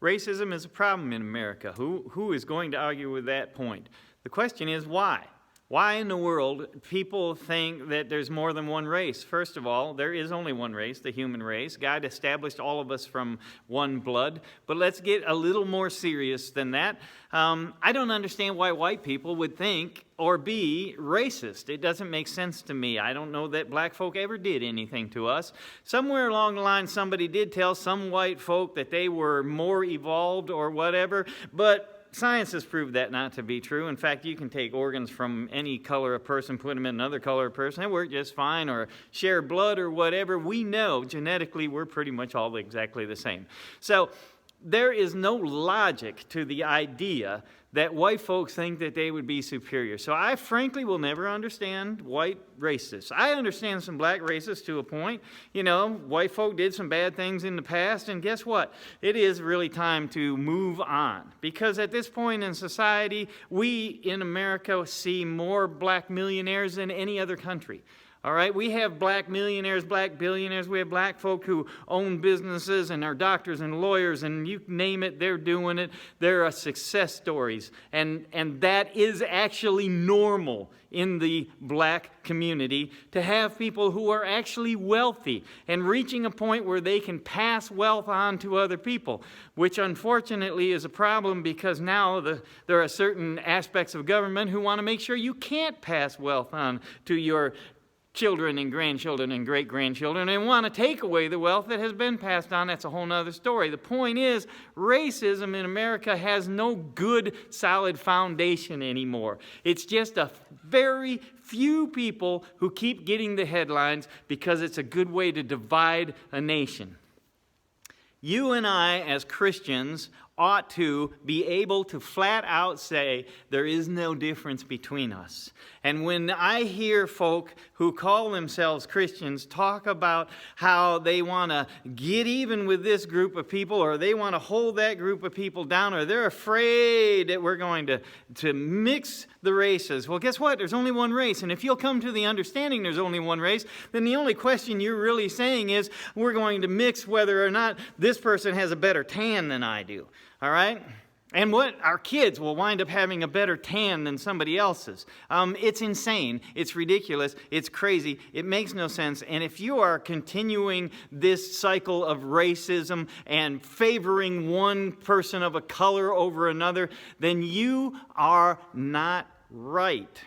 Racism is a problem in America. Who is going to argue with that point? The question is why? Why in the world people think that there's more than one race? First of all, there is only one race, the human race. God established all of us from one blood. But let's get a little more serious than that. I don't understand why white people would think or be racist. It doesn't make sense to me. I don't know that black folk ever did anything to us. Somewhere along the line, somebody did tell some white folk that they were more evolved or whatever, but science has proved that not to be true. In fact, you can take organs from any color of person, put them in another color of person, they work just fine, or share blood or whatever. We know genetically we're pretty much all exactly the same. So there is no logic to the idea that white folks think that they would be superior. So I frankly will never understand white racists. I understand some black racists to a point. You know, white folk did some bad things in the past, and guess what? It is really time to move on. Because at this point in society, we in America see more black millionaires than any other country. All right, we have black millionaires, black billionaires. We have black folk who own businesses and are doctors and lawyers, and you name it, they're doing it. There are success stories, and that is actually normal in the black community to have people who are actually wealthy and reaching a point where they can pass wealth on to other people, which unfortunately is a problem because now there are certain aspects of government who want to make sure you can't pass wealth on to your children and grandchildren and great-grandchildren and want to take away the wealth that has been passed on. That's a whole other story. The point is, racism in America has no good, solid foundation anymore. It's just a very few people who keep getting the headlines because it's a good way to divide a nation. You and I, as Christians, ought to be able to flat out say there is no difference between us. And when I hear folk who call themselves Christians talk about how they want to get even with this group of people, or they want to hold that group of people down, or they're afraid that we're going to mix the races. Well, guess what? There's only one race. And if you'll come to the understanding there's only one race, then the only question you're really saying is we're going to mix whether or not this person has a better tan than I do. All right? And what our kids will wind up having a better tan than somebody else's. It's insane. It's ridiculous. It's crazy. It makes no sense. And if you are continuing this cycle of racism and favoring one person of a color over another, then you are not right.